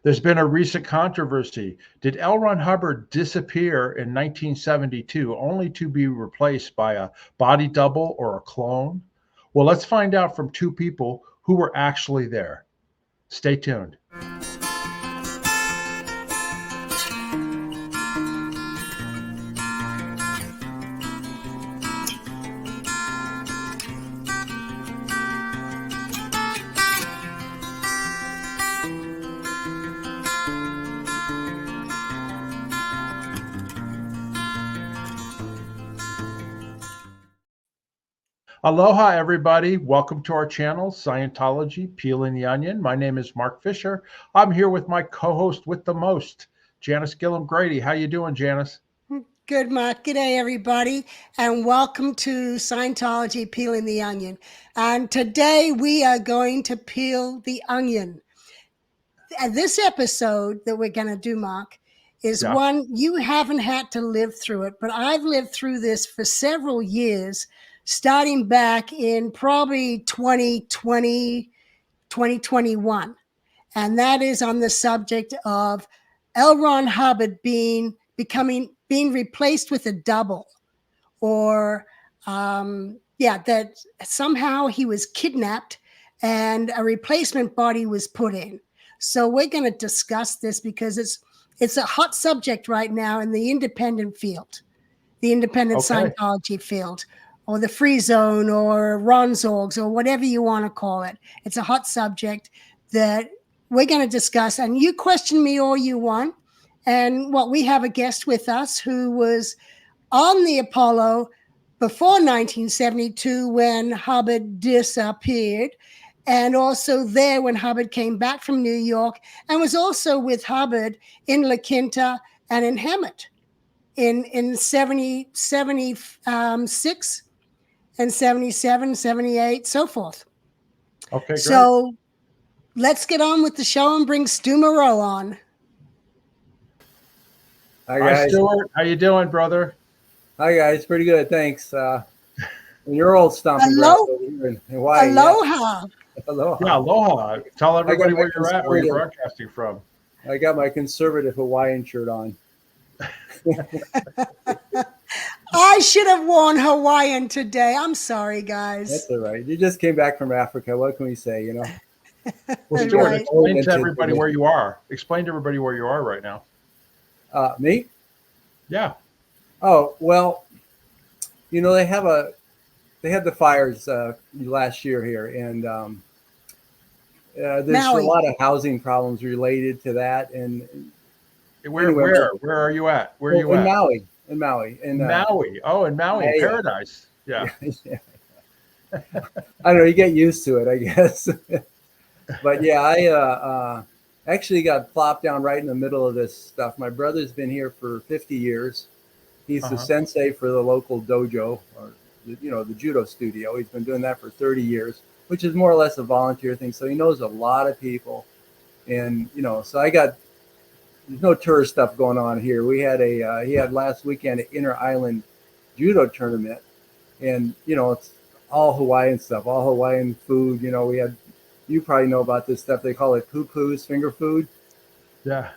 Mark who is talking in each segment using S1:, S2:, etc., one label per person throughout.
S1: There's been a recent controversy. Did L. Ron Hubbard disappear in 1972 only to be replaced by a body double or a clone? Well, let's find out from two people who were actually there. Stay tuned. Aloha, everybody. Welcome to our channel, Scientology, Peeling the Onion. My name is Mark Fisher. I'm here with my co-host with the most, Janis Gillham Grady. How you doing, Janis?
S2: Good, Mark. Good day, everybody, and welcome to Scientology, Peeling the Onion. And today we are going to peel the onion. And this episode that we're going to do, Mark, is one you haven't had to live through it, but I've lived through this for several years, starting back in probably 2020, 2021. And that is on the subject of L. Ron Hubbard being replaced with a double, or that somehow he was kidnapped and a replacement body was put in. So we're going to discuss this because it's a hot subject right now in the independent field, the independent Scientology field, or the free zone, or Ronzorgs, or whatever you want to call it. It's a hot subject that we're going to discuss, and you question me all you want. And we have a guest with us who was on the Apollo before 1972 when Hubbard disappeared, and also there when Hubbard came back from New York, and was also with Hubbard in La Quinta and in Hemet in 76 and 77, 78, so forth.
S1: Okay, great.
S2: So let's get on with the show and bring Stu Moreau on.
S1: Hi, Stuart. How you doing, brother?
S3: Hi, guys. Pretty good, thanks. Your old stomping ground over here in Hawaii.
S2: Aloha.
S3: Yeah. Aloha.
S1: Yeah, aloha. Tell everybody where you're at, where you're broadcasting from.
S3: I got my conservative Hawaiian shirt on.
S2: I should have worn Hawaiian today. I'm sorry, guys.
S3: That's all right. You just came back from Africa. What can we say, you know?
S1: Well, Stuart, explain to everybody where you are. Explain to everybody where you are right now.
S3: Me?
S1: Yeah.
S3: Oh, well, you know, they had the fires last year here, and there's
S2: Maui.
S3: a lot of housing problems related to that. And
S1: where are you at? Where are you at?
S3: In Maui.
S1: In Maui. Oh, in Maui, paradise. Yeah.
S3: I don't know. You get used to it, I guess. But yeah, I actually got plopped down right in the middle of this stuff. My brother's been here for 50 years. He's the sensei for the local dojo, or the judo studio. He's been doing that for 30 years, which is more or less a volunteer thing. So he knows a lot of people, and so there's no tourist stuff going on here. We had he had last weekend an inter-island judo tournament, and it's all Hawaiian stuff, all Hawaiian food. You probably know about this stuff. They call it poo-poos, finger food.
S1: Yeah.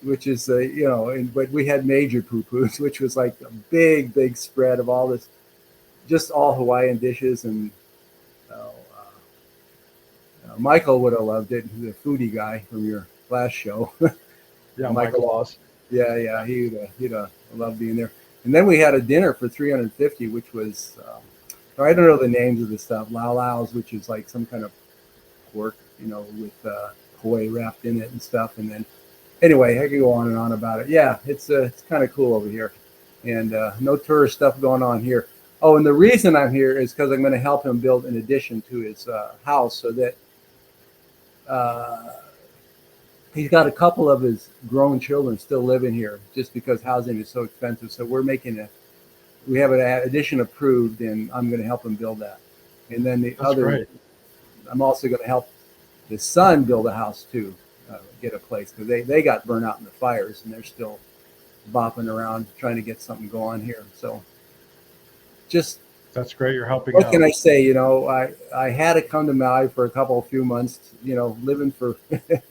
S3: Which is, but we had major poo-poos, which was like a big spread of all this, just all Hawaiian dishes. And Michael would have loved it. He's a foodie guy from your last show.
S1: Yeah, Michael Laws.
S3: Yeah, he'd have loved being there. And then we had a dinner for $350, which was, I don't know the names of the stuff, laos, which is like some kind of pork, with poi wrapped in it and stuff. And then, anyway, I could go on and on about it. Yeah, it's kind of cool over here, and no tourist stuff going on here. Oh, and the reason I'm here is because I'm going to help him build an addition to his house, so that he's got a couple of his grown children still living here, just because housing is so expensive. So we have an addition approved, and I'm going to help him build that. And then
S1: Great.
S3: I'm also going to help his son build a house too, get a place, because they got burnt out in the fires, and they're still bopping around trying to get something going here. So
S1: that's great. You're helping
S3: what
S1: out.
S3: Can I say? I had to come to Maui for few months, living for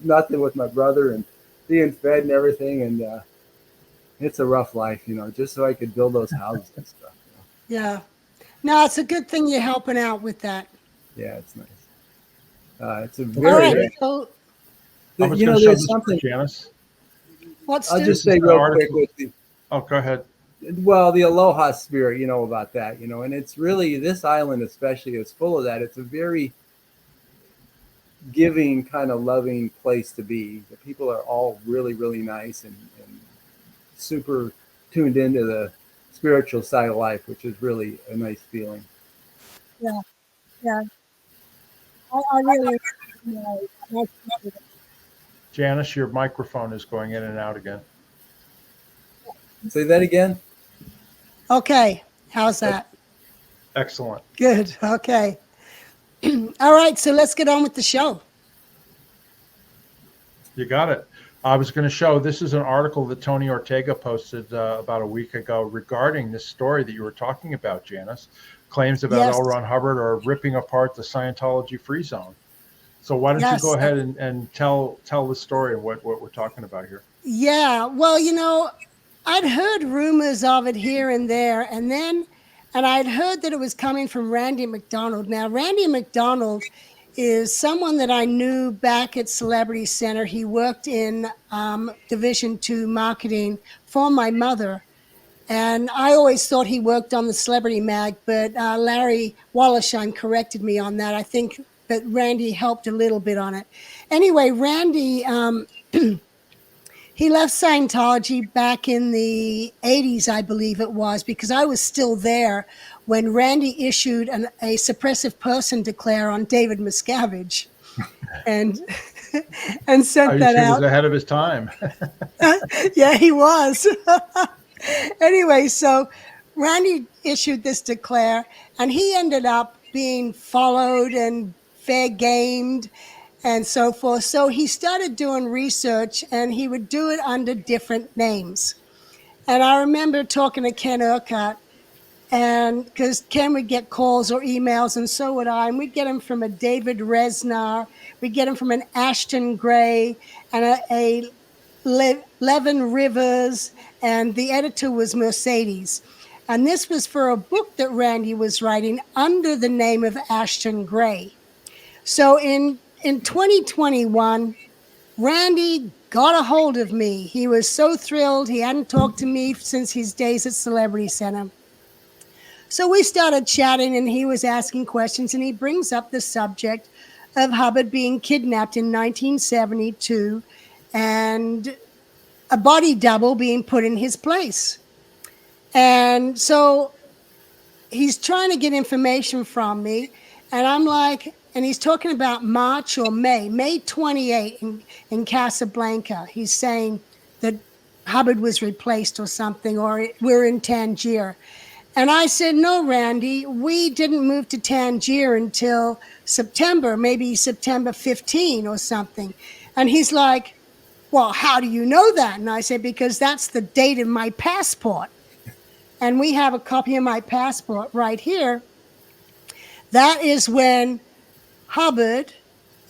S3: nothing with my brother, and being fed and everything. And it's a rough life, just so I could build those houses and stuff.
S2: Yeah. No, it's a good thing you're helping out with that.
S3: Yeah, it's nice. It's a
S2: All
S3: very,
S2: right. So
S1: I was going to show
S3: there's
S1: this
S3: something.
S1: for Janice.
S2: what's
S3: I'll
S2: Stu?
S3: just say
S1: an
S3: real quick
S1: article.
S3: with the,
S1: Oh, go ahead.
S3: well, the aloha spirit, about that, and it's really, this island especially is full of that. It's a very giving, kind of loving place to be. The people are all really, really nice and super tuned into the spiritual side of life, which is really a nice feeling.
S2: Yeah. Yeah. I really.
S1: Janice, your microphone is going in and out again.
S3: Say that again.
S2: Okay. How's that?
S1: Excellent.
S2: Good. Okay. All right. So let's get on with the show.
S1: You got it. I was going to show, this is an article that Tony Ortega posted about a week ago regarding this story that you were talking about, Janice. Claims about
S2: Yes.
S1: L. Ron Hubbard are ripping apart the Scientology free zone. So why don't you
S2: Yes.
S1: go ahead and tell the story of what we're talking about here?
S2: Yeah. Well, I'd heard rumors of it here and there, and I'd heard that it was coming from Randy McDonald. Now, Randy McDonald is someone that I knew back at Celebrity Center. He worked in Division II marketing for my mother. And I always thought he worked on the Celebrity Mag, but Larry Wallersheim corrected me on that. I think that Randy helped a little bit on it. Anyway, Randy, he left Scientology back in the 80s, I believe it was, because I was still there when Randy issued a suppressive person declare on David Miscavige and sent that
S1: He
S2: out.
S1: was ahead of his time.
S2: Yeah, he was. Anyway, so Randy issued this declare, and he ended up being followed and fair gamed and so forth. So he started doing research, and he would do it under different names. And I remember talking to Ken Urquhart, and because Ken would get calls or emails, and so would I, and we'd get them from a David Resnar, we'd get them from an Ashton Gray, and a Levin Rivers, and the editor was Mercedes. And this was for a book that Randy was writing under the name of Ashton Gray. So in 2021, Randy got a hold of me. He was so thrilled. He hadn't talked to me since his days at Celebrity Center. So we started chatting, and he was asking questions, and he brings up the subject of Hubbard being kidnapped in 1972 and a body double being put in his place. And so he's trying to get information from me, and I'm like, and he's talking about March or May 28 in Casablanca. He's saying that Hubbard was replaced or something, or we're in Tangier. And I said, no, Randy, we didn't move to Tangier until September, maybe September 15 or something. And he's like, well, how do you know that? And I said, because that's the date of my passport. And we have a copy of my passport right here. That is when Hubbard,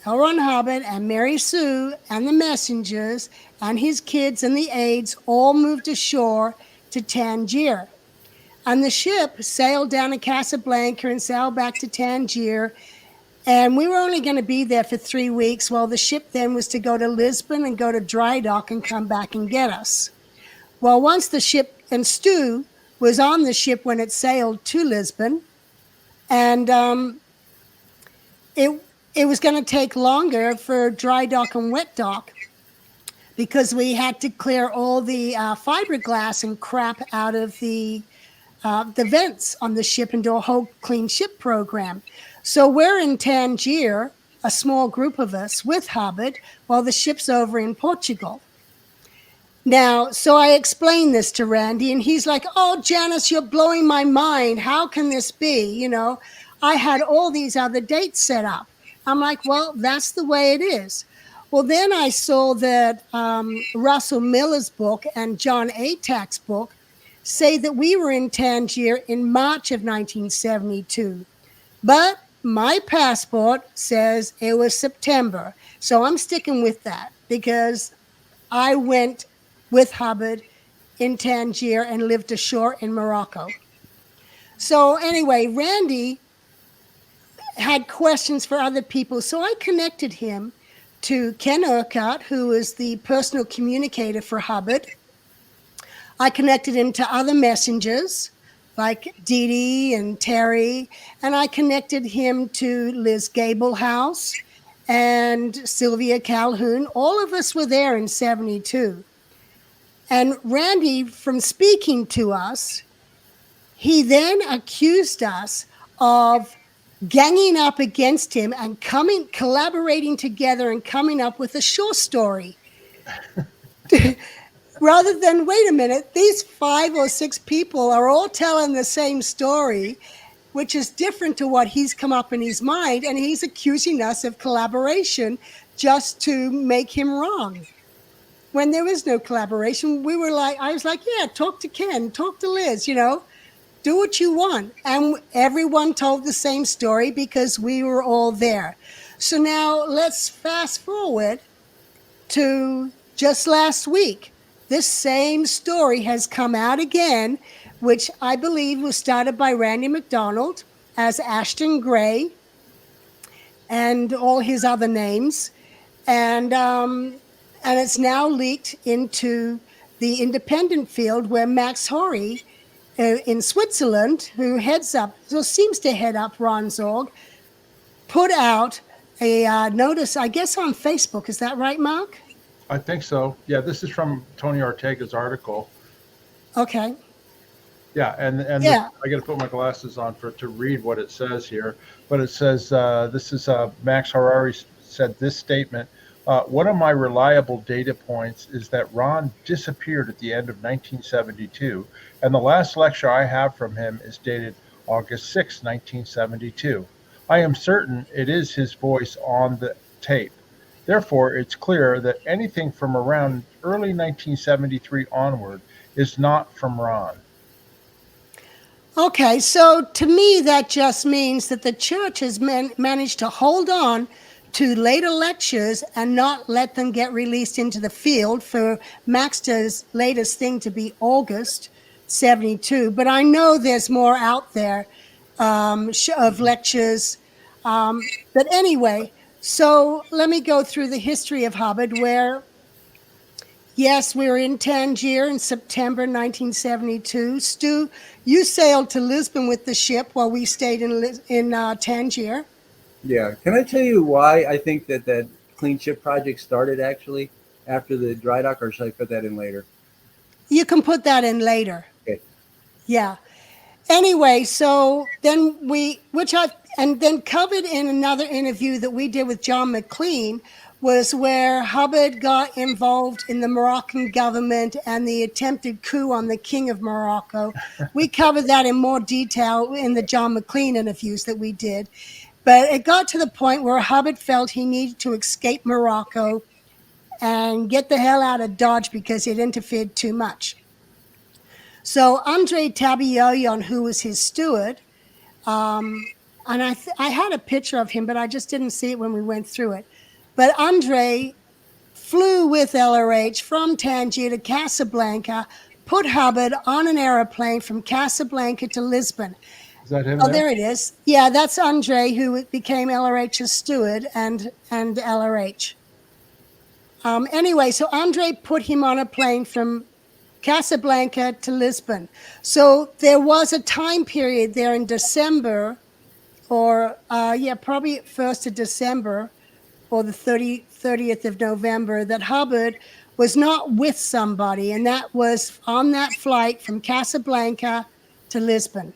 S2: L. Ron Hubbard, and Mary Sue, and the messengers, and his kids and the aides all moved ashore to Tangier. And the ship sailed down to Casablanca and sailed back to Tangier. And we were only going to be there for 3 weeks. Well, the ship then was to go to Lisbon and go to dry dock and come back and get us. Well, once the ship, and Stu was on the ship when it sailed to Lisbon, and it was going to take longer for dry dock and wet dock because we had to clear all the fiberglass and crap out of the vents on the ship and do a whole clean ship program. So we're in Tangier, a small group of us with Hubbard, while the ship's over in Portugal. Now, so I explained this to Randy, and he's like, oh, Janis, you're blowing my mind. How can this be? I had all these other dates set up. I'm like, well, that's the way it is. Well, then I saw that Russell Miller's book and John Atack's book say that we were in Tangier in March of 1972. But my passport says it was September. So I'm sticking with that because I went with Hubbard in Tangier and lived ashore in Morocco. So anyway, Randy had questions for other people. So I connected him to Ken Urquhart, who is the personal communicator for Hubbard. I connected him to other messengers like Dee Dee and Terry, and I connected him to Liz Gablehouse and Sylvia Calhoun. All of us were there in 72. And Randy, from speaking to us, he then accused us of ganging up against him and collaborating together and coming up with a short story. Rather than, wait a minute, these 5 or 6 people are all telling the same story, which is different to what he's come up in his mind, and he's accusing us of collaboration just to make him wrong. When there is no collaboration, I was like, yeah, talk to Ken, talk to Liz, do what you want. And everyone told the same story because we were all there. So now let's fast forward to just last week. This same story has come out again, which I believe was started by Randy McDonald as Ashton Gray and all his other names. And it's now leaked into the independent field where Max Horry in Switzerland, who seems to head up Ron Zorg, put out a notice, I guess, on Facebook. Is that right, Mark?
S1: I think so. Yeah, this is from Tony Ortega's article.
S2: Okay.
S1: Yeah, and
S2: yeah.
S1: I got to put my glasses on to read what it says here. But it says, this is Max Harari said this statement. One of my reliable data points is that Ron disappeared at the end of 1972, and the last lecture I have from him is dated August 6, 1972. I am certain it is his voice on the tape. Therefore, it's clear that anything from around early 1973 onward is not from Ron.
S2: Okay, so to me, that just means that the church has managed to hold on to later lectures and not let them get released into the field for Maxter's latest thing to be August 72. But I know there's more out there of lectures. But anyway, so let me go through the history of Hubbard, where, yes, we were in Tangier in September 1972. Stu, you sailed to Lisbon with the ship while we stayed in Tangier.
S3: Yeah. Can I tell you why I think that Clean Ship project started actually after the dry dock, or should I put that in later?
S2: You can put that in later.
S3: Okay.
S2: Yeah. Anyway, so then then covered in another interview that we did with John McLean was where Hubbard got involved in the Moroccan government and the attempted coup on the King of Morocco. We covered that in more detail in the John McLean interviews that we did. But it got to the point where Hubbard felt he needed to escape Morocco and get the hell out of Dodge because it interfered too much. So Andre Tabayoyon, who was his steward, and I had a picture of him, but I just didn't see it when we went through it. But Andre flew with LRH from Tangier to Casablanca, put Hubbard on an airplane from Casablanca to Lisbon.
S1: Is that him?
S2: Oh, there it is. Yeah, that's Andre, who became LRH's steward and LRH. Anyway, so Andre put him on a plane from Casablanca to Lisbon. So there was a time period there in December, or probably 1st of December or the 30th of November, that Hubbard was not with somebody, and that was on that flight from Casablanca to Lisbon.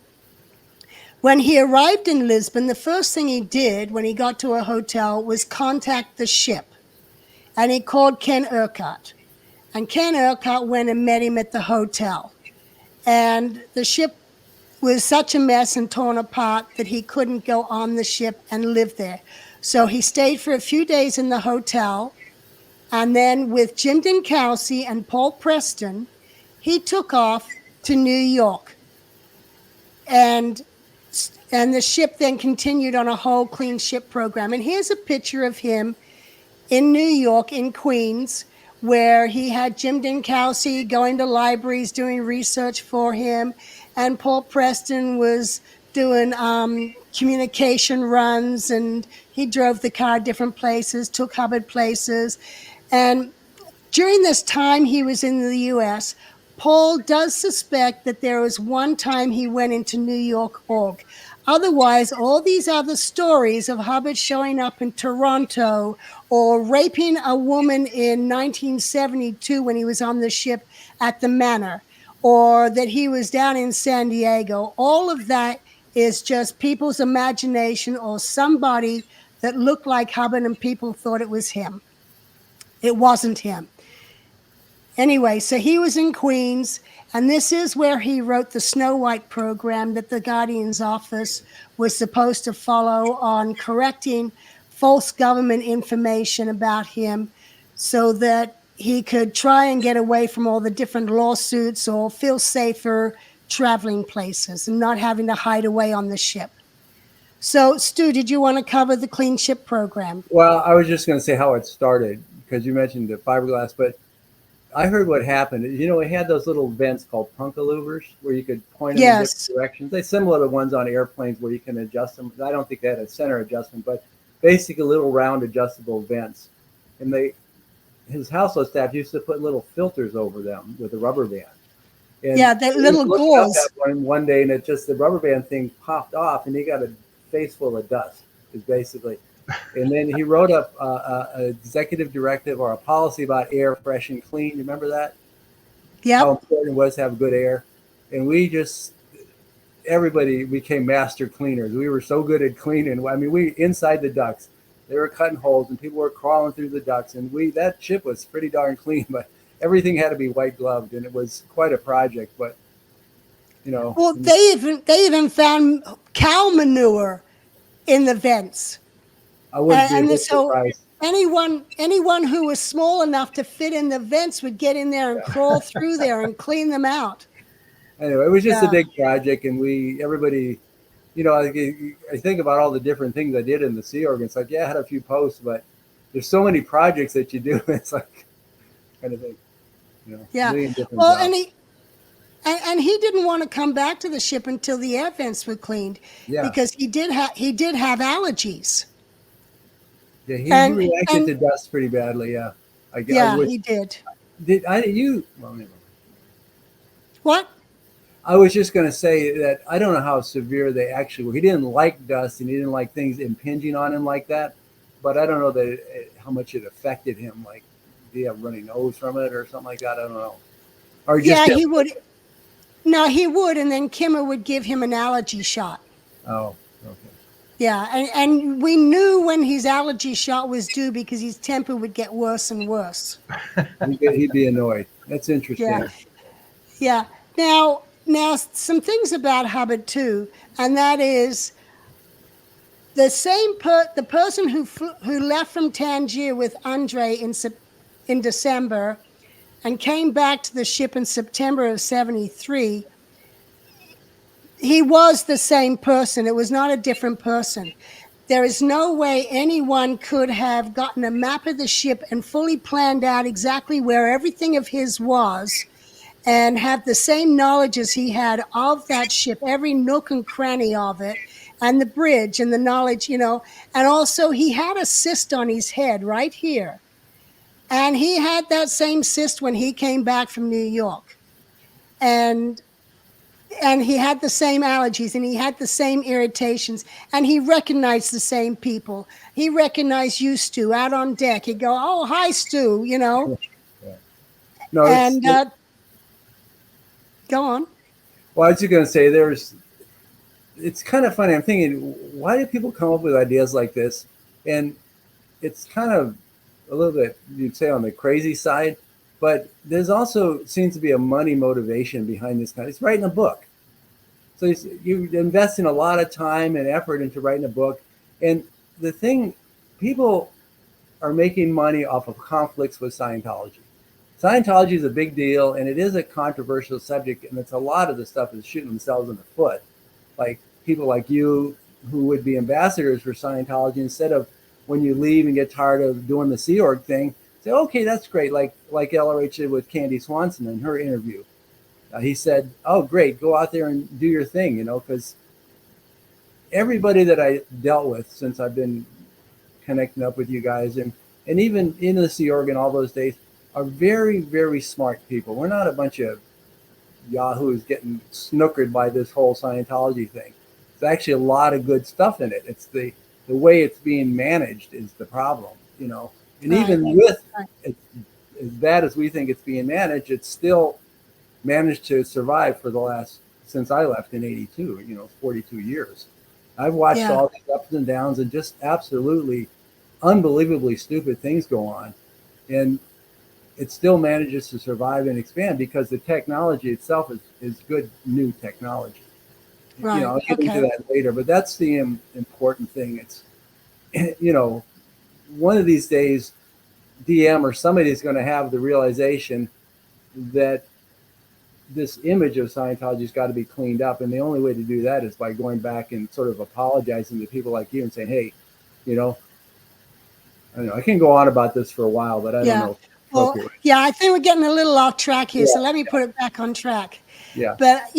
S2: When he arrived in Lisbon, the first thing he did when he got to a hotel was contact the ship, and he called Ken Urquhart. And Ken Urquhart went and met him at the hotel. And the ship was such a mess and torn apart that he couldn't go on the ship and live there. So he stayed for a few days in the hotel. And then with Jim Dinkowski and Paul Preston, he took off to New York. And the ship then continued on a whole clean ship program. And here's a picture of him in New York, in Queens, where he had Jim Dinkowski going to libraries doing research for him, and Paul Preston was doing communication runs, and he drove the car different places, took Hubbard places. And during this time he was in the US, Paul does suspect that there was one time he went into New York org. Otherwise, all these other stories of Hubbard showing up in Toronto or raping a woman in 1972 when he was on the ship at the Manor, or that he was down in San Diego, all of that is just people's imagination or somebody that looked like Hubbard and people thought it was him. It wasn't him. Anyway, so he was in Queens, and this is where he wrote the Snow White program that the Guardian's office was supposed to follow on correcting false government information about him so that he could try and get away from all the different lawsuits or feel safer traveling places and not having to hide away on the ship. So, Stu, did you want to cover the Clean Ship program?
S3: Well, I was just going to say how it started, because you mentioned the fiberglass, but I heard what happened. You know, it had those little vents called punkaluvers where you could point them in different directions. They're similar to ones on airplanes where you can adjust them. I don't think they had a center adjustment, but basically little round adjustable vents. And his household staff used to put little filters over them with a rubber band. And
S2: yeah, that little gauze.
S3: One day, and it just, the rubber band thing popped off, and he got a face full of dust, is basically. And then he wrote up an executive directive or a policy about air fresh and clean. You remember that?
S2: Yeah.
S3: How important it was to have good air. And everybody became master cleaners. We were so good at cleaning. I mean, we inside the ducts, they were cutting holes and people were crawling through the ducts. And that ship was pretty darn clean, but everything had to be white gloved, and it was quite a project. But you know,
S2: well, they even found cow manure in the vents.
S3: I wouldn't be surprised.
S2: Anyone who was small enough to fit in the vents would get in there and crawl through there and clean them out.
S3: Anyway, it was just a big project, and everybody, you know, I think about all the different things I did in the Sea Org. It's like, yeah, I had a few posts, but there's so many projects that you do. It's like kind of thing, you know.
S2: Yeah. Well, and he didn't want to come back to the ship until the air vents were cleaned, because he did have allergies.
S3: Yeah, he reacted to dust pretty badly. Yeah,
S2: he did.
S3: What? I was just going to say that I don't know how severe they actually were. He didn't like dust, and he didn't like things impinging on him like that. But I don't know how much it affected him. Like, did he have runny nose from it or something like that? I don't know. Or
S2: he would. No, he would, and then Kimmer would give him an allergy shot.
S3: Oh, okay.
S2: Yeah, and we knew when his allergy shot was due because his temper would get worse and worse.
S3: He'd be annoyed. That's interesting.
S2: Yeah. Now some things about Hubbard too, and that is the person who left from Tangier with Andre in December and came back to the ship in September of 1973. He was the same person. It was not a different person. There is no way anyone could have gotten a map of the ship and fully planned out exactly where everything of his was and have the same knowledge as he had of that ship, every nook and cranny of it, and the bridge and the knowledge, you know. And also he had a cyst on his head right here. And he had that same cyst when he came back from New York. And he had the same allergies, and he had the same irritations, and he recognized the same people. He recognized you, Stu, out on deck. He'd go, "Oh, hi, Stu," you know.
S3: Yeah. No,
S2: and go on.
S3: Well, I was just going to say, it's kind of funny. I'm thinking, why do people come up with ideas like this? And it's kind of a little bit, you'd say, on the crazy side. But there's also seems to be a money motivation behind this kind. It's writing a book. So you invest in a lot of time and effort into writing a book. And the thing, people are making money off of conflicts with Scientology. Scientology is a big deal, and it is a controversial subject. And it's a lot of the stuff is shooting themselves in the foot. Like people like you who would be ambassadors for Scientology, instead of when you leave and get tired of doing the Sea Org thing, Say, okay, that's great. Like LRH did with Candy Swanson in her interview. He said, oh, great, go out there and do your thing, because everybody that I dealt with since I've been connecting up with you guys, and even in the Sea Org all those days, are very, very smart people. We're not a bunch of yahoos getting snookered by this whole Scientology thing. There's actually a lot of good stuff in it. It's the way it's being managed is the problem, And
S2: Right.
S3: even with it, as bad as we think it's being managed, it's still managed to survive for the last, since I left in 82, 42 years. I've watched all these ups and downs and just absolutely unbelievably stupid things go on. And it still manages to survive and expand because the technology itself is good new technology.
S2: Right.
S3: I'll get into that later, but that's the important thing. It's, one of these days, DM or somebody is going to have the realization that this image of Scientology has got to be cleaned up. And the only way to do that is by going back and sort of apologizing to people like you and saying, hey, I don't know, I can go on about this for a while, but I don't know.
S2: Well, I think we're getting a little off track here. So let me put it back on track.
S3: Yeah.
S2: But,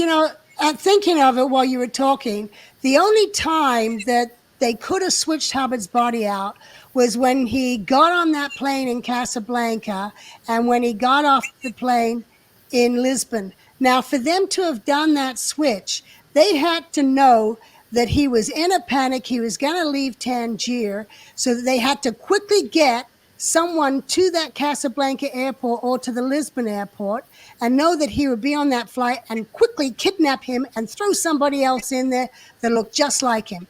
S2: thinking of it while you were talking, the only time that they could have switched Hubbard's body out was when he got on that plane in Casablanca and when he got off the plane in Lisbon. Now, for them to have done that switch, they had to know that he was in a panic. He was going to leave Tangier, so that they had to quickly get someone to that Casablanca airport or to the Lisbon airport and know that he would be on that flight and quickly kidnap him and throw somebody else in there that looked just like him.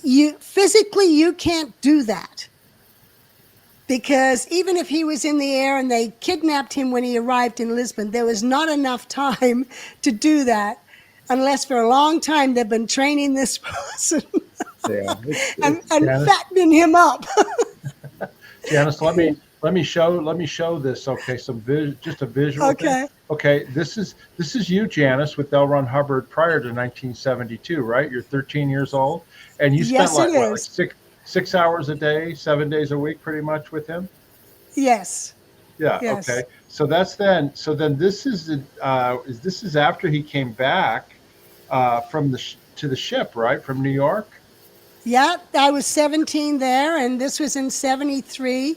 S2: You can't do that. Because even if he was in the air and they kidnapped him when he arrived in Lisbon, there was not enough time to do that unless for a long time they've been training this person and fattening him up.
S1: Janis, let me show this. Okay, just a visual.
S2: Okay.
S1: Thing. Okay, this is you, Janis, with L. Ron Hubbard prior to 1972, right? You're 13 years old, and you spent like 6 hours a day, 7 days a week, pretty much with him.
S2: Yes.
S1: Yeah.
S2: Yes.
S1: Okay. So that's then. So then this is after he came back to the ship, right, from New York.
S2: Yeah, I was 17 there, and this was in 73.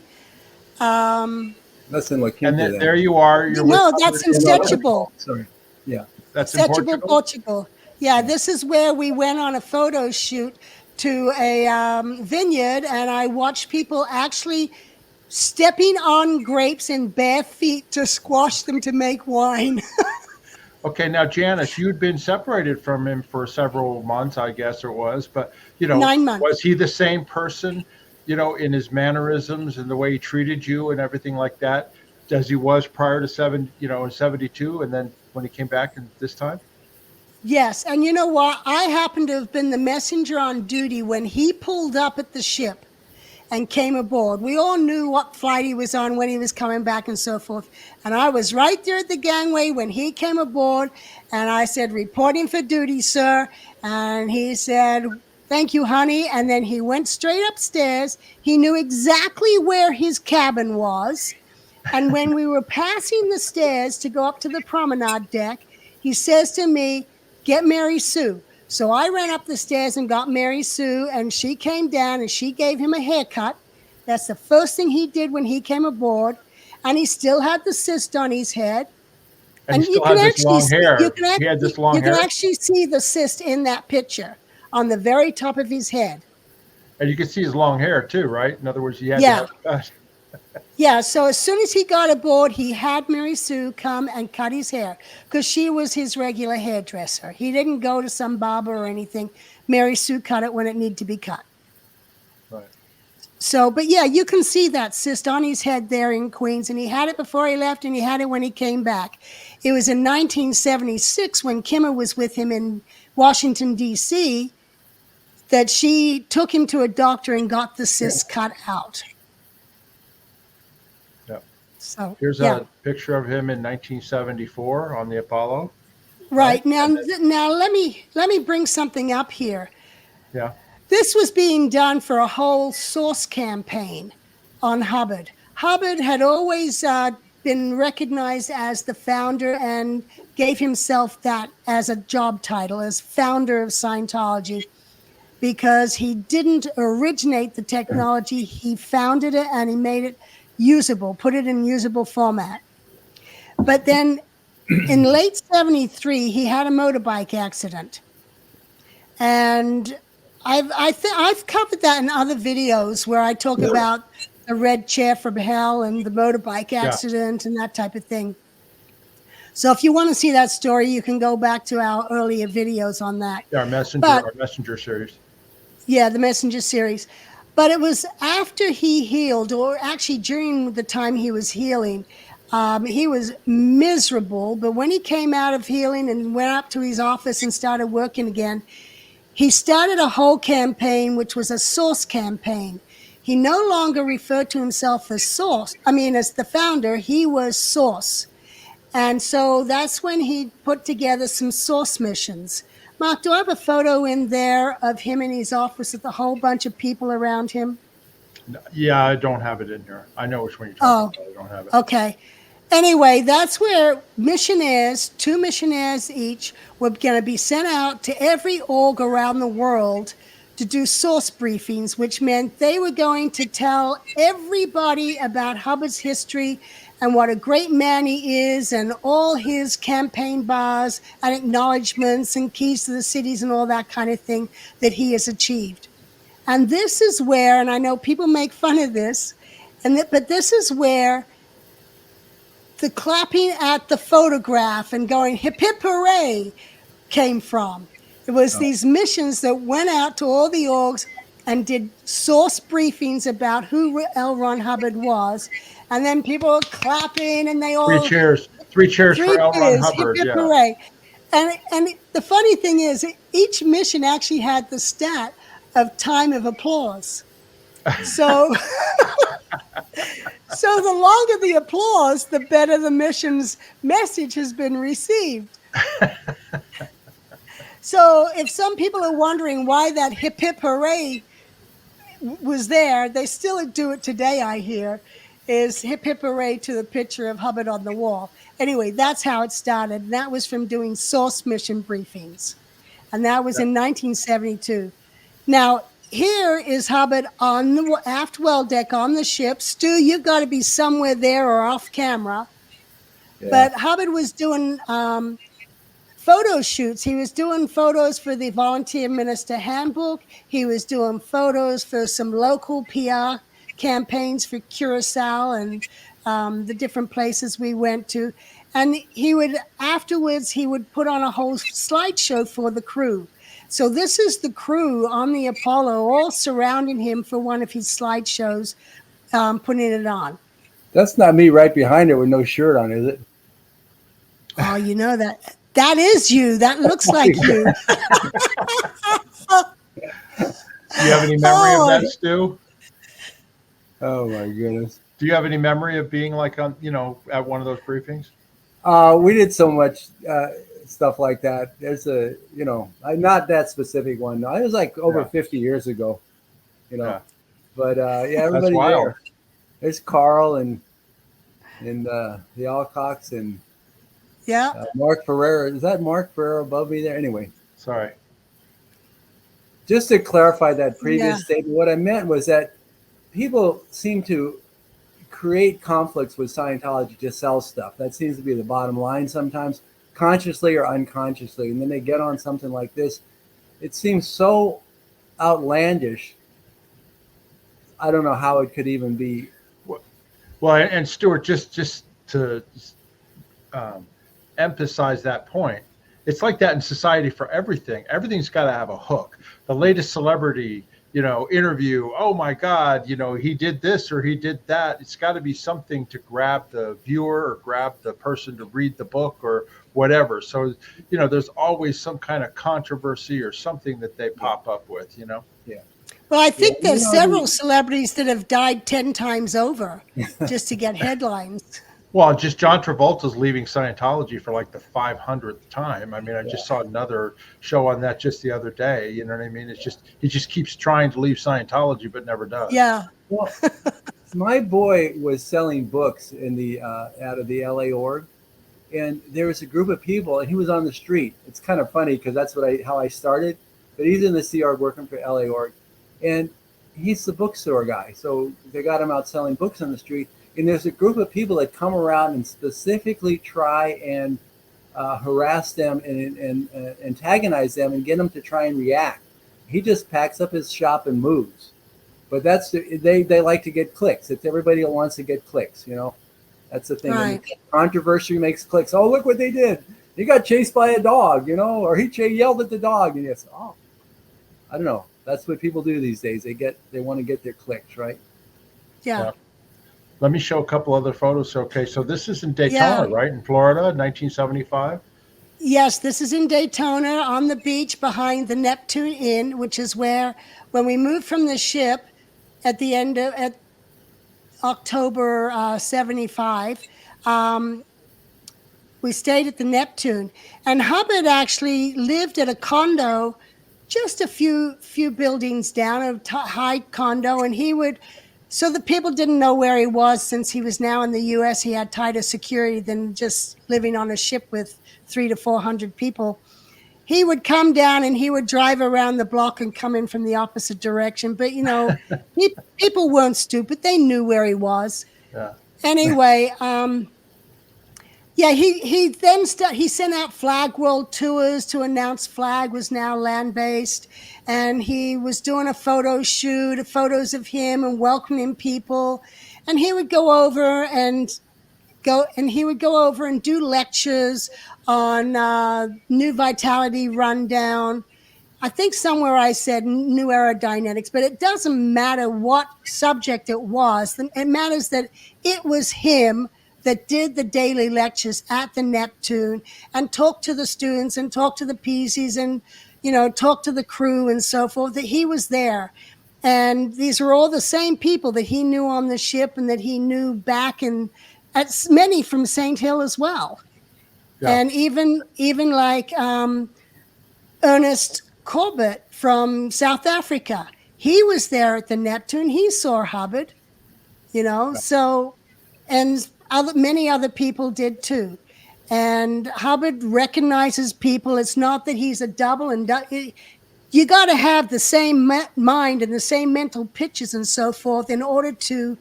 S3: Let's look into
S1: and then
S3: that.
S1: there you are. You're
S2: that's in Setúbal.
S3: Sorry. Yeah.
S1: That's
S2: Setúbal,
S1: in
S2: Portugal. Yeah, this is where we went on a photo shoot to a vineyard, and I watched people actually stepping on grapes in bare feet to squash them to make wine.
S1: Okay, now Janis, you'd been separated from him for several months, I guess it was, but
S2: 9 months.
S1: Was he the same person, in his mannerisms and the way he treated you and everything like that, as he was prior to in 72, and then when he came back this time?
S2: Yes, and you know what? I happened to have been the messenger on duty when he pulled up at the ship and came aboard. We all knew what flight he was on, when he was coming back, and so forth. And I was right there at the gangway when he came aboard, and I said, "Reporting for duty, sir." And he said, "Thank you, honey." And then he went straight upstairs. He knew exactly where his cabin was. And when we were passing the stairs to go up to the promenade deck, he says to me, "Get Mary Sue." So I ran up the stairs and got Mary Sue, and she came down and she gave him a haircut. That's the first thing he did when he came aboard. And he still had the cyst on his head.
S1: And he still had this long hair. He had this long hair.
S2: You can actually see the cyst in that picture on the very top of his head.
S1: And you can see his long hair too, right? In other words, he had to have it cut.
S2: Yeah, so as soon as he got aboard, he had Mary Sue come and cut his hair because she was his regular hairdresser. He didn't go to some barber or anything. Mary Sue cut it when it needed to be cut.
S1: Right.
S2: So, but yeah, you can see that cyst on his head there in Queens, and he had it before he left, and he had it when he came back. It was in 1976 when Kimmer was with him in Washington, D.C., that she took him to a doctor and got the cyst cut out. So
S1: here's a picture of him in 1974 on the Apollo.
S2: Right. Now let me bring something up here.
S1: Yeah.
S2: This was being done for a whole source campaign on Hubbard. Hubbard had always been recognized as the founder and gave himself that as a job title, as founder of Scientology, because he didn't originate the technology. He founded it and he made it usable, put it in usable format. But then in late 73, he had a motorbike accident. And I've covered that in other videos where I talk about the red chair from hell and the motorbike accident and that type of thing. So if you want to see that story, you can go back to our earlier videos on that.
S1: Our messenger series.
S2: Yeah, the messenger series. But it was after he healed, or actually during the time he was healing, he was miserable. But when he came out of healing and went up to his office and started working again, he started a whole campaign, which was a source campaign. He no longer referred to himself as as the founder. He was source. And so that's when he put together some source missions. Mark, do I have a photo in there of him in his office with a whole bunch of people around him?
S1: Yeah, I don't have it in here. I know which one you're talking about. I don't have it.
S2: Okay. Anyway, that's where missionaries, 2 missionaries each, were going to be sent out to every org around the world to do source briefings, which meant they were going to tell everybody about Hubbard's history and what a great man he is, and all his campaign bars and acknowledgments and keys to the cities and all that kind of thing that he has achieved. And this is where, and I know people make fun of this, but this is where the clapping at the photograph and going hip hip hooray came from. It was these missions that went out to all the orgs and did source briefings about who L. Ron Hubbard was. And then people were clapping and they all...
S1: Three cheers for L. Ron Hubbard.
S2: Hip, hip, hooray. And the funny thing is, each mission actually had the stat of time of applause. So, so the longer the applause, the better the mission's message has been received. So if some people are wondering why that hip hip hooray was there, they still do it today, I hear, is hip hip hooray to the picture of Hubbard on the wall. Anyway, that's how it started. And that was from doing source mission briefings. And that was in 1972. Now, here is Hubbard on the aft well deck on the ship. Stu, you've got to be somewhere there or off camera. Yeah. But Hubbard was doing photo shoots. He was doing photos for the Volunteer Minister Handbook. He was doing photos for some local PR campaigns for Curacao and the different places we went to. And afterwards, he would put on a whole slideshow for the crew. So this is the crew on the Apollo all surrounding him for one of his slideshows, putting it on.
S3: That's not me right behind it with no shirt on, is it?
S2: Oh, you know that. That is you. That looks like you.
S1: Do you have any memory of that, Stu?
S3: Oh my goodness.
S1: Do you have any memory of being like on, at one of those briefings?
S3: We did so much stuff like that. There's not that specific one. No, it was like over 50 years ago,
S1: Yeah.
S3: But everybody there. There's Carl and the Alcocks and Mark Ferrera. Is that Mark Ferrera above me there? Anyway.
S1: Sorry.
S3: Just to clarify that previous statement, what I meant was that people seem to create conflicts with Scientology to sell stuff. That seems to be the bottom line sometimes, consciously or unconsciously. And then they get on something like this. It seems so outlandish. I don't know how it could even be.
S1: Well, and Stuart, just to emphasize that point, it's like that in society for everything. Everything's got to have a hook. The latest celebrity, interview, oh my God, he did this or he did that. It's got to be something to grab the viewer or grab the person to read the book or whatever. So, there's always some kind of controversy or something that they pop up with, Yeah.
S2: Well, I think there's several celebrities that have died 10 times over just to get headlines.
S1: Well, just John Travolta's leaving Scientology for like the 500th time. I mean, I just saw another show on that just the other day. You know what I mean? It's just, he just keeps trying to leave Scientology, but never does.
S2: Yeah.
S3: Well, My boy was selling books in the out of the LA org, and there was a group of people, and he was on the street. It's kind of funny because that's how I started. But he's in the Sea Org working for LA org, and he's the bookstore guy. So they got him out selling books on the street, and there's a group of people that come around and specifically try and harass them and antagonize them and get them to try and react. He just packs up his shop and moves. But they like to get clicks. It's everybody wants to get clicks, you know. That's the thing.
S2: Right.
S3: Controversy makes clicks. Oh, look what they did. He got chased by a dog, you know, or he yelled at the dog, and yes, oh, I don't know. That's what people do these days. They want to get their clicks, right?
S2: Yeah.
S1: Let me show a couple other photos. Okay, so this is in Daytona, right, in Florida, 1975.
S2: Yes, this is in Daytona on the beach behind the Neptune Inn, which is where, when we moved from the ship at the end of October 75, we stayed at the Neptune. And Hubbard actually lived at a condo just a few buildings down, a high condo, and so the people didn't know where he was. Since he was now in the U.S., he had tighter security than just living on a ship with 300 to 400 people. He would come down and he would drive around the block and come in from the opposite direction. But, you know, people weren't stupid. They knew where he was.
S1: Yeah.
S2: Anyway, he then he sent out Flag World tours to announce Flag was now land-based. And he was doing a photo shoot, photos of him and welcoming people. And he would go over and do lectures on New Vitality Rundown. I think somewhere I said New Aerodynamics, but it doesn't matter what subject it was. It matters that it was him that did the daily lectures at the Neptune and talked to the students and talked to the PCs and, you know, talked to the crew and so forth, that he was there. And these were all the same people that he knew on the ship and that he knew back at many from St. Hill as well. Yeah. And even like Ernest Corbett from South Africa, he was there at the Neptune. He saw Hubbard, you know, so, and many other people did too. And Hubbard recognizes people. It's not that he's a double, and you got to have the same mind and the same mental pictures and so forth in order to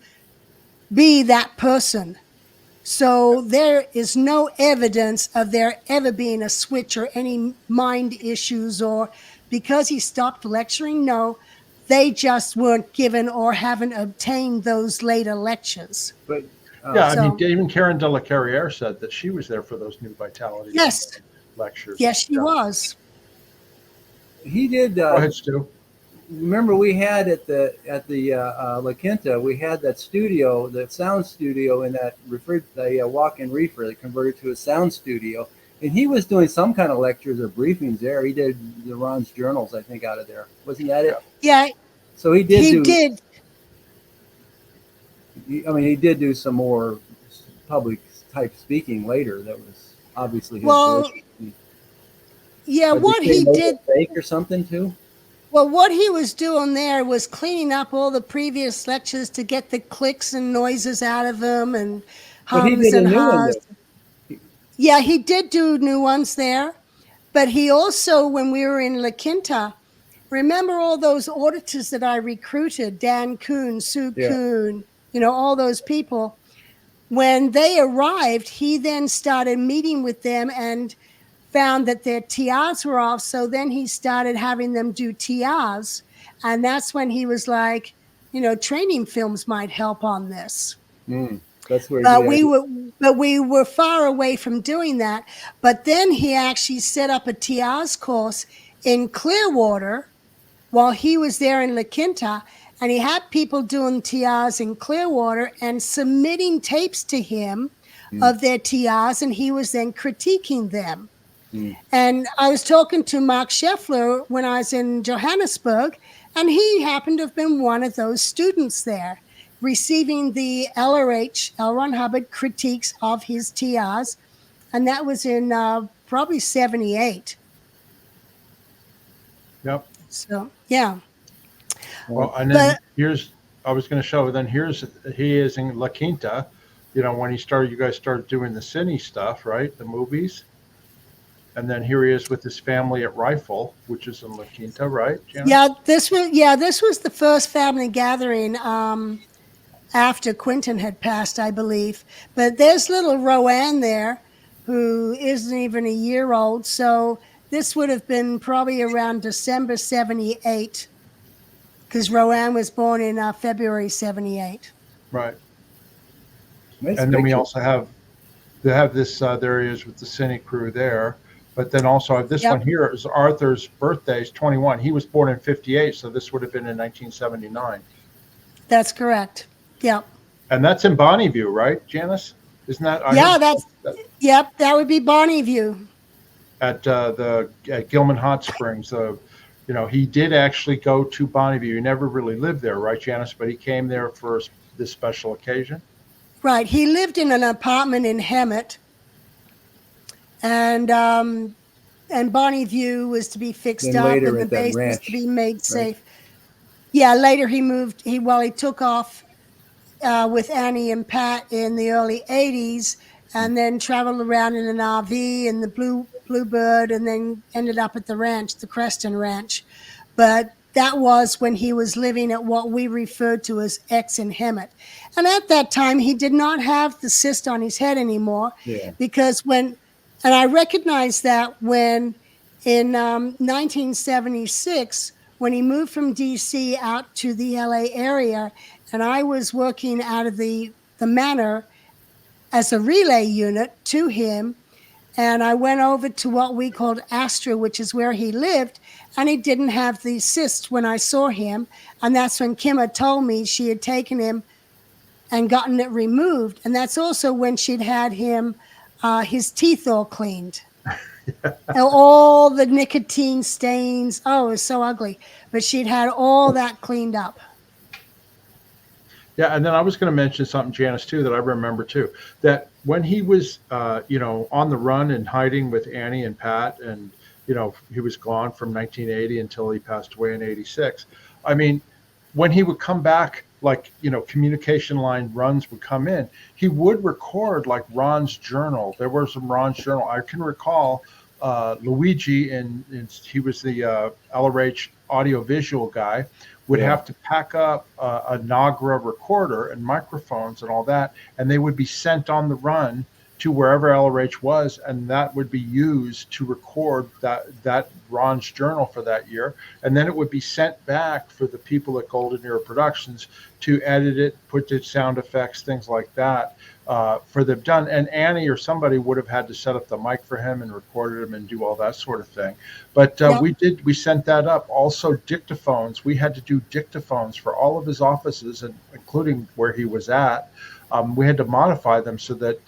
S2: be that person. So there is no evidence of there ever being a switch or any mind issues, or because he stopped lecturing. No, they just weren't given or haven't obtained those later lectures.
S3: But
S1: I mean, even Karen de la Carriere said that she was there for those New Vitality lectures.
S2: Yes, she was.
S3: He did.
S1: Go ahead, Stu.
S3: Remember, we had at the La Quinta, we had that studio, the sound studio, in that walk-in reefer that converted to a sound studio, and he was doing some kind of lectures or briefings there. He did the Ron's journals, I think, out of there. Wasn't that it?
S2: Yeah.
S3: So he did.
S2: He did.
S3: I mean, he did do some more public type speaking later. That was obviously his.
S2: Yeah, what he did.
S3: Fake or something too.
S2: Well, what he was doing there was cleaning up all the previous lectures to get the clicks and noises out of them and hums and haws. Yeah, he did do new ones there. But he also, when we were in La Quinta, remember all those auditors that I recruited, Dan Kuhn, Sue Kuhn, you know, all those people. When they arrived, he then started meeting with them and found that their TRs were off. So then he started having them do TRs. And that's when he was like, you know, training films might help on this.
S3: That's where
S2: we were far away from doing that. But then he actually set up a TRs course in Clearwater while he was there in La Quinta. And he had people doing TRs in Clearwater and submitting tapes to him of their TRs. And he was then critiquing them. And I was talking to Mark Scheffler when I was in Johannesburg, and he happened to have been one of those students there, receiving the LRH, L. Ron Hubbard, critiques of his TRs, and that was in probably 78.
S1: Yep.
S2: So, yeah.
S1: Well, and then here's I was going to show. Then he is in La Quinta. You know, when you guys started doing the cine stuff, right? The movies. And then here he is with his family at Rifle, which is in La Quinta, right, Janis?
S2: This was the first family gathering after Quentin had passed, I believe. But there's little Roanne there, who isn't even a year old. So this would have been probably around December 78, because Roanne was born in February 78.
S1: Right.
S3: Nice
S1: And then we
S3: picture.
S1: also have this, there he is with the cine crew there. But then also I have this
S2: Yep.
S1: one here is Arthur's birthday is 21. He was born in 58, so this would have been in 1979.
S2: That's correct. Yep.
S1: And that's in Bonneview, right, Janis? Isn't that?
S2: Yep, that would be Bonnie View.
S1: At Gilman Hot Springs. You know, he did actually go to Bonneview. He never really lived there, right, Janis? But he came there for this special occasion.
S2: Right. He lived in an apartment in Hemet, and Bonnie View was to be fixed up, and the base was to be made safe. Right? Yeah. Later, he took off with Annie and Pat in the early '80s, and then traveled around in an RV and the Bluebird, and then ended up at the ranch, the Creston Ranch. But that was when he was living at what we referred to as X in Hemet. And at that time, he did not have the cyst on his head anymore. Yeah. Because and I recognized that when in 1976, when he moved from DC out to the LA area, and I was working out of the manor as a relay unit to him, and I went over to what we called Astra, which is where he lived, and he didn't have the cyst when I saw him. And that's when Kim had told me she had taken him and gotten it removed. And that's also when she'd had him, his teeth all cleaned. All the nicotine stains. Oh, it was so ugly. But she'd had all that cleaned up.
S1: Yeah, and then I was going to mention something, Janis, too, that I remember, too, that when he was, on the run and hiding with Annie and Pat, and, he was gone from 1980 until he passed away in 86. I mean, when he would come back, like, communication line runs would come in, he would record, like, Ron's journal. There was some Ron's journal. I can recall Luigi, and he was the LRH audiovisual guy, would have to pack up a Nagra recorder and microphones and all that, and they would be sent on the run to wherever LRH was, and that would be used to record that Ron's journal for that year, and then it would be sent back for the people at Golden Era Productions to edit it, put the sound effects, things like that, for them done. And Annie or somebody would have had to set up the mic for him and recorded him and do all that sort of thing. But we sent that up. Also dictaphones. We had to do dictaphones for all of his offices, and including where he was at. We had to modify them so that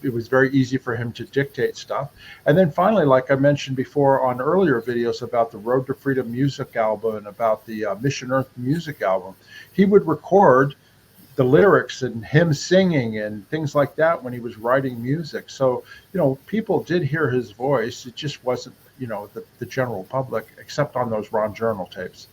S1: it was very easy for him to dictate stuff. And then finally, like I mentioned before on earlier videos about the Road to Freedom music album and about the Mission Earth music album, he would record the lyrics and him singing and things like that when he was writing music. So, people did hear his voice. It just wasn't, the general public, except on those Ron Journal tapes.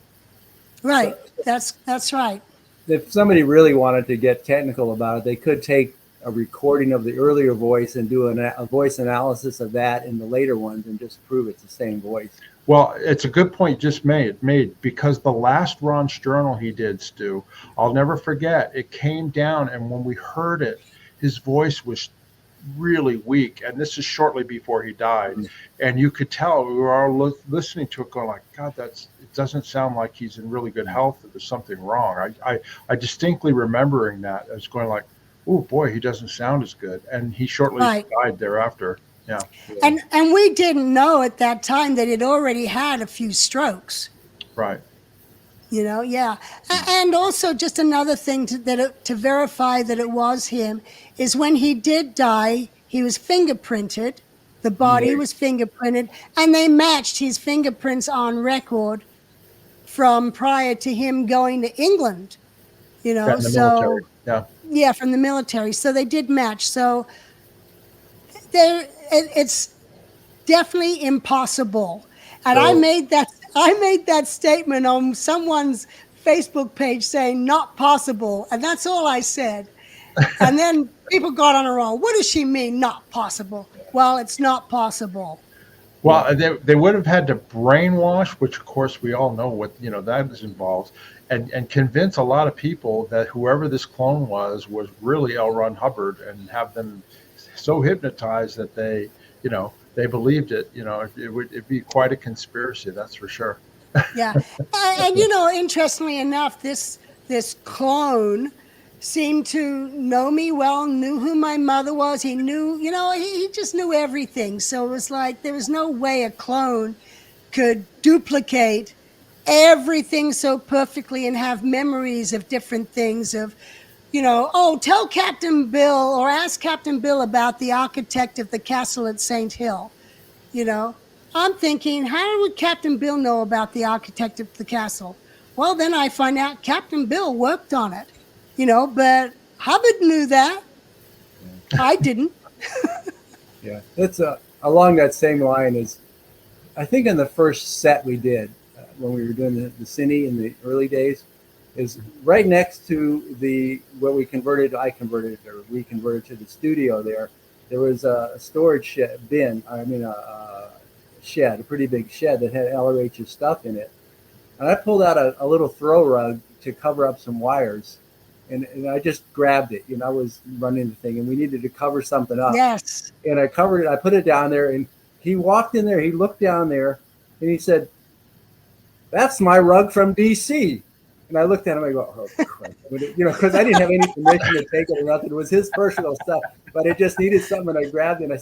S2: Right. That's right.
S3: If somebody really wanted to get technical about it, they could take a recording of the earlier voice and do a voice analysis of that in the later ones and just prove it's the same voice. Well,
S1: it's a good point just made because the last Ron's Journal he did, Stu, I'll never forget, it came down, and when we heard it, his voice was really weak, and this is shortly before he died. Mm-hmm. And you could tell, we were all listening to it going like, God, it doesn't sound like he's in really good health, or there's something wrong. I distinctly remembering that. I was going like, oh boy, he doesn't sound as good. And he shortly died thereafter. Yeah.
S2: And we didn't know at that time that he'd already had a few strokes.
S1: Right.
S2: Yeah. And also just another thing to verify that it was him is when he did die, he was fingerprinted. The body was fingerprinted, and they matched his fingerprints on record from prior to him going to England,
S1: military.
S2: Yeah, from the military. So they did match. So it's definitely impossible. And I made that statement on someone's Facebook page saying not possible. And that's all I said. And then people got on a roll. What does she mean, not possible? Well, it's not possible.
S1: Well, they would have had to brainwash, which of course we all know what that is involved, and convince a lot of people that whoever this clone was really L. Ron Hubbard, and have them so hypnotized that they believed it. It'd be quite a conspiracy, that's for sure.
S2: Yeah, and interestingly enough, this clone seemed to know me well, knew who my mother was. He knew, he just knew everything. So it was like there was no way a clone could duplicate everything so perfectly and have memories of different things of, tell Captain Bill or ask Captain Bill about the architect of the castle at St. Hill. I'm thinking, how would Captain Bill know about the architect of the castle? Well, then I find out Captain Bill worked on it, but Hubbard knew that. I didn't.
S3: Yeah, it's along that same line as, I think in the first set we did when we were doing the cine in the early days, is right next to what we converted to the studio there. There was a storage shed, a pretty big shed that had LRH's stuff in it. And I pulled out a little throw rug to cover up some wires. And I just grabbed it. I was running the thing, and we needed to cover something up.
S2: Yes.
S3: And I covered it. I put it down there, and he walked in there. He looked down there, and he said, "That's my rug from DC." And I looked at him. I go, "Oh, crap!" Because I didn't have any permission to take it or nothing. It was his personal stuff, but it just needed something. And I grabbed it. And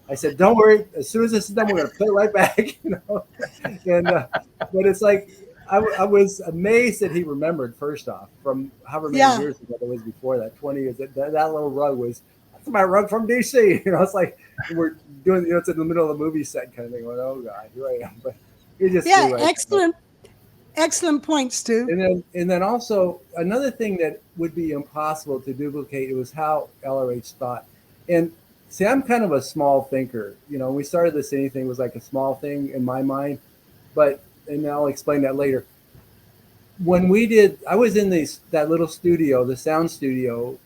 S3: I said, "Don't worry. As soon as this is done, we're going to put it right back." And but it's like, I was amazed that he remembered, first off, from however many years ago it was before that, 20 years, that little rug was, "That's my rug from DC." It's like we're doing, it's in the middle of the movie set kind of thing. Going, "Oh God, here I am." But it just
S2: excellent points, Stu.
S3: And then also another thing that would be impossible to duplicate, it was how LRH thought. And see, I'm kind of a small thinker. We started this anything was like a small thing in my mind, and I'll explain that later. When I was in that little studio, the sound studio,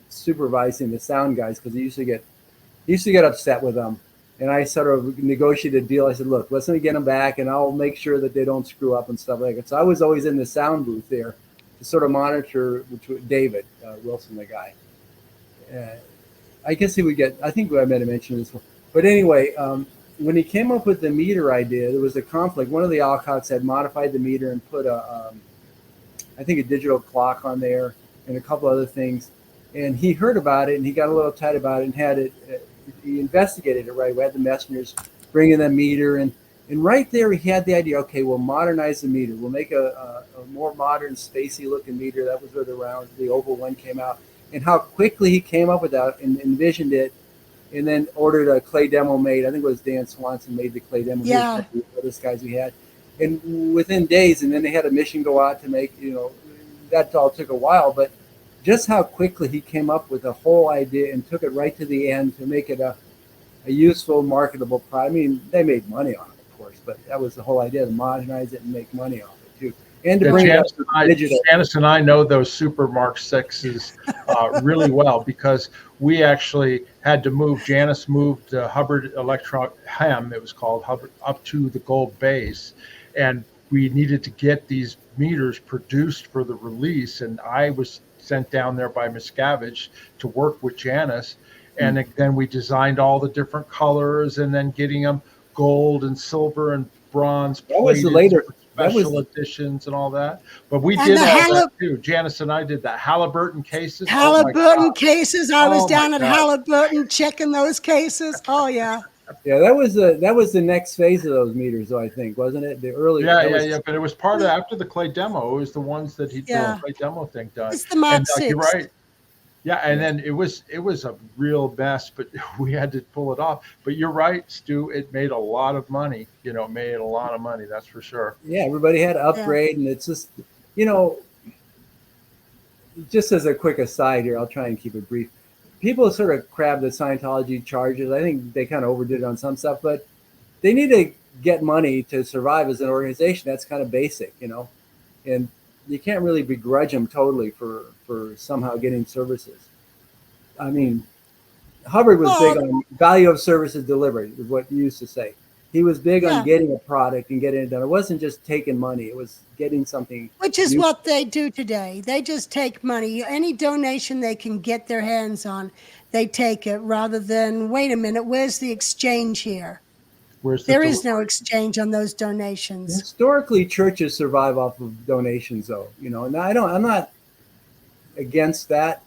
S3: supervising the sound guys, because he used to get upset with them. And I sort of negotiated a deal. I said, "Look, let me get them back, and I'll make sure that they don't screw up and stuff like that." So I was always in the sound booth there to sort of monitor David Wilson, the guy. I guess he would get, I think I might have mentioned this one. But anyway, when he came up with the meter idea, there was a conflict. One of the Alcotts had modified the meter and put I think a digital clock on there and a couple other things. And he heard about it, and he got a little tight about it, and had it, he investigated it right. We had the messengers bringing the meter, and right there he had the idea, okay, we'll modernize the meter. We'll make a more modern, spacey looking meter. That was where the oval one came out. And how quickly he came up with that and envisioned it, and then ordered a clay demo made. I think it was Dan Swanson made the clay demo.
S2: Yeah.
S3: Those guys we had. And within days, and then they had a mission go out to make, that all took a while, but just how quickly he came up with the whole idea and took it right to the end to make it a useful, marketable product. I mean, they made money on it, of course, but that was the whole idea, to modernize it and make money off it too. And to bring
S1: Janis
S3: it up digital.
S1: Janis and I know those Super Mark 6s really well, because we actually had to move. Janis moved Hubbard Hem, it was called Hubbard, up to the gold base, and we needed to get these meters produced for the release. And I was sent down there by Miscavige to work with Janis, and then we designed all the different colors, and then getting them gold and silver and bronze.
S3: That was the later.
S1: Special editions and all that, but we did all that too. Janis and I did that. Halliburton cases.
S2: Halliburton cases. I was down at Halliburton checking those cases. Oh yeah.
S3: Yeah, that was the next phase of those meters, though, I think, wasn't it? The early.
S1: Yeah. But it was part of after the clay demo. It was the ones that the clay demo thing done.
S2: It's the Mark 6.
S1: You're right. Yeah, and then it was a real mess, but we had to pull it off. But you're right, Stu. It made a lot of money. Made a lot of money. That's for sure.
S3: Yeah, everybody had to upgrade, and it's just, just as a quick aside here, I'll try and keep it brief. People sort of crab the Scientology charges. I think they kind of overdid it on some stuff, but they need to get money to survive as an organization. That's kind of basic, And you can't really begrudge them totally for somehow getting services. I mean, Hubbard was big on value of services delivered, is what you used to say. He was big on getting a product and getting it done. It wasn't just taking money; it was getting something.
S2: Which is what they do today. They just take money. Any donation they can get their hands on, they take it, rather than, wait a minute, where's the exchange here? There is no exchange on those donations.
S3: Historically, churches survive off of donations, though. You know, and I'm not against that,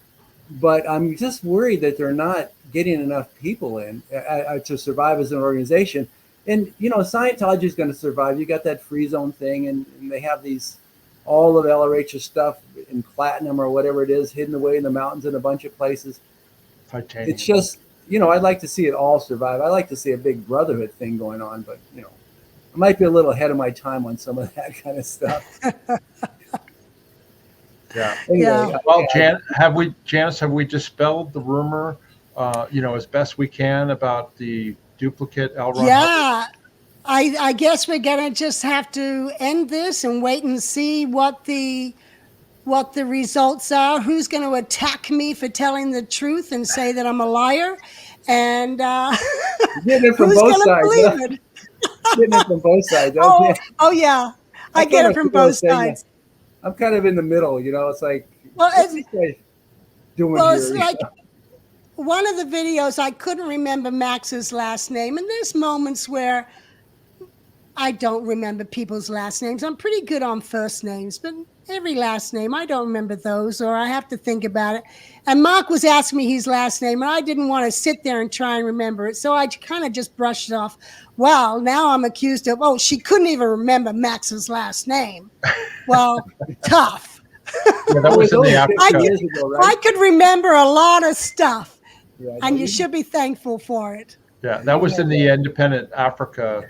S3: but I'm just worried that they're not getting enough people in to survive as an organization. And, you know, Scientology is going to survive. You got that free zone thing, and they have all of LRH's stuff in platinum or whatever it is, hidden away in the mountains in a bunch of places.
S1: Titanium.
S3: It's just, you know, I'd like to see it all survive. I like to see a big brotherhood thing going on, but, you know, I might be a little ahead of my time on some of that kind of stuff.
S1: Yeah.
S3: Anyway,
S1: well, Janice, have we dispelled the rumor, you know, as best we can about the duplicate L. Ron Hubbard?
S2: I guess we're gonna just have to end this and wait and see what the results are. Who's going to attack me for telling the truth and say that I'm a liar? And
S3: getting it from
S2: who's
S3: both
S2: going to believe
S3: sides?
S2: it?
S3: Getting it from both sides. Don't you?
S2: Oh yeah, I get it from both sides.
S3: I'm kind of in the middle, you know. It's like,
S2: well,
S3: what's this guy doing here?
S2: It's like one of the videos, I couldn't remember Max's last name, and there's moments where I don't remember people's last names. I'm pretty good on first names, but every last name, I don't remember those, or I have to think about it. And Mark was asking me his last name, and I didn't want to sit there and try and remember it. So I kind of just brushed it off. Well, now I'm accused of, she couldn't even remember Max's last name. Well, tough.
S1: Yeah, that was in the Africa.
S2: I could remember a lot of stuff, and you should be thankful for it.
S1: Yeah, that was in the Independent Africa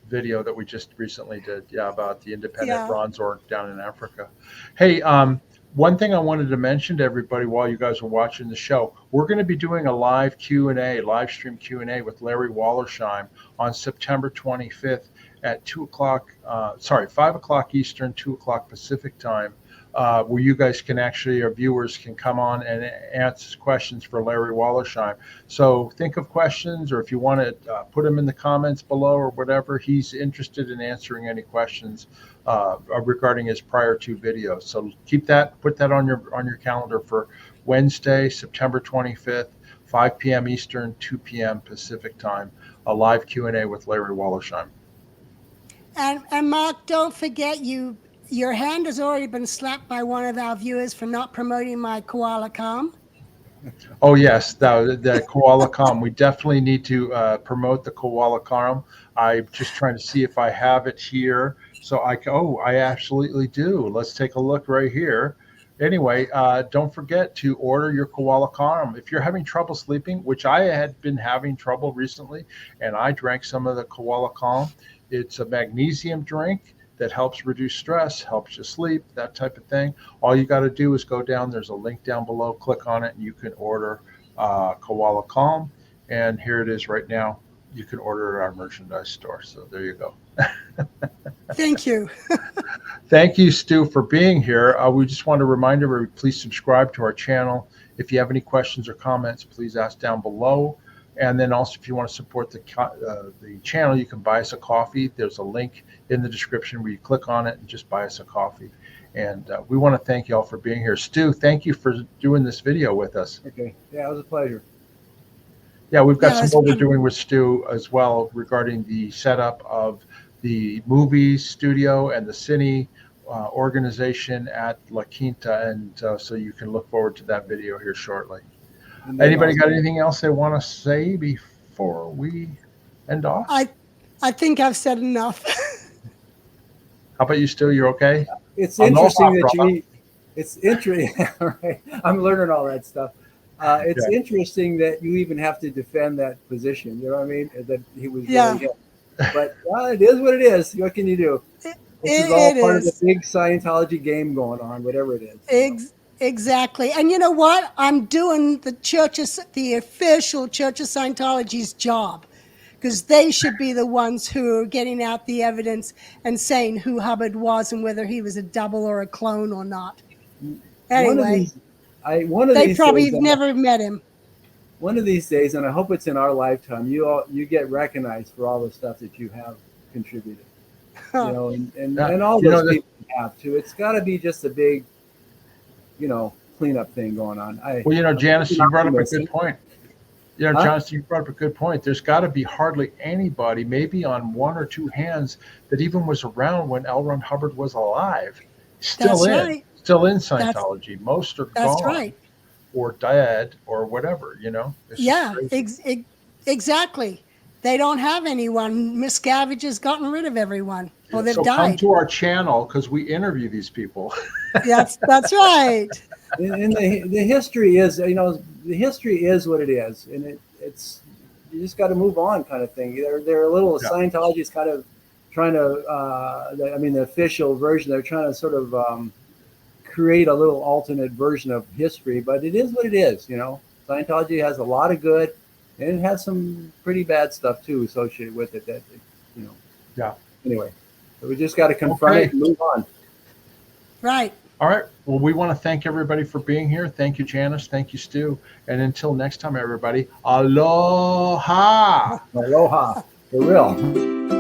S1: video that we just recently did, about the independent bronze org down in Africa. Hey, one thing I wanted to mention to everybody while you guys are watching the show, we're going to be doing a live stream Q&A with Larry Wallersheim on September 25th at 5 o'clock Eastern, 2 o'clock Pacific time, where you guys can actually, our viewers can come on and answer questions for Larry Wallersheim. So think of questions, or if you want to put them in the comments below or whatever, he's interested in answering any questions regarding his prior two videos. So put that on your calendar for Wednesday, September 25th, 5 p.m. Eastern, 2 p.m. Pacific time, a live Q&A with Larry Wallersheim.
S2: And Mark, don't forget your hand has already been slapped by one of our viewers for not promoting my koala calm.
S1: Oh yes, the koala calm. We definitely need to promote the koala calm. I'm just trying to see if I have it here. So I absolutely do. Let's take a look right here. Anyway, don't forget to order your koala calm. If you're having trouble sleeping, which I had been having trouble recently, and I drank some of the koala calm. It's a magnesium drink that helps reduce stress, helps you sleep, that type of thing. All you got to do is go down. There's a link down below. Click on it, and you can order Koala Calm. And here it is right now. You can order at our merchandise store. So there you go.
S2: Thank you.
S1: Thank you, Stu, for being here. We just want to remind everybody, please subscribe to our channel. If you have any questions or comments, please ask down below. And then also, if you want to support the channel, you can buy us a coffee. There's a link in the description where you click on it and just buy us a coffee. And we want to thank you all for being here. Stu, thank you for doing this video with us.
S3: Okay. Yeah, it was a pleasure.
S1: Yeah, we've got some more we're doing with Stu as well regarding the setup of the movie studio and the cine organization at La Quinta. And so you can look forward to that video here shortly. Anybody got anything else they want to say before we end off?
S2: I think I've said enough.
S1: How about you, Stu? You're okay?
S3: It's interesting that it's interesting. Right. I'm learning all that stuff. It's interesting that you even have to defend that position. You know what I mean? That he was really hit. But it is what it is. What can you do? This is all part of the big Scientology game going on, whatever it is.
S2: Exactly. And you know what? I'm doing the official Church of Scientology's job, because they should be the ones who are getting out the evidence and saying who Hubbard was and whether he was a double or a clone or not. Anyway, they probably have never met him.
S3: One of these days, and I hope it's in our lifetime, you get recognized for all the stuff that you have contributed. You know, and all those people have too. It's got to be just a big, you know, cleanup thing going on.
S1: Well, you know, Janis, you brought up a good point. You know, Janis, you brought up a good point. There's got to be hardly anybody, maybe on one or two hands, that even was around when L. Ron Hubbard was alive. Still in Scientology. Most are gone.
S2: That's right.
S1: Or dead or whatever, you know.
S2: Yeah, exactly. They don't have anyone. Miscavige has gotten rid of everyone. Well, they've died.
S1: Come to our channel because we interview these people.
S2: That's right.
S3: And the history is, you know, the history is what it is, and it's you just got to move on, kind of thing. They're a little Scientology is kind of trying to, I mean, the official version. They're trying to sort of create a little alternate version of history, but it is what it is. You know, Scientology has a lot of good, and it has some pretty bad stuff too associated with it. That, you know. Yeah. Anyway, so we just got to confront it and move on.
S2: Right.
S1: All right. Well, we want to thank everybody for being here. Thank you, Janis. Thank you, Stu. And until next time, everybody, aloha.
S3: Aloha. For real.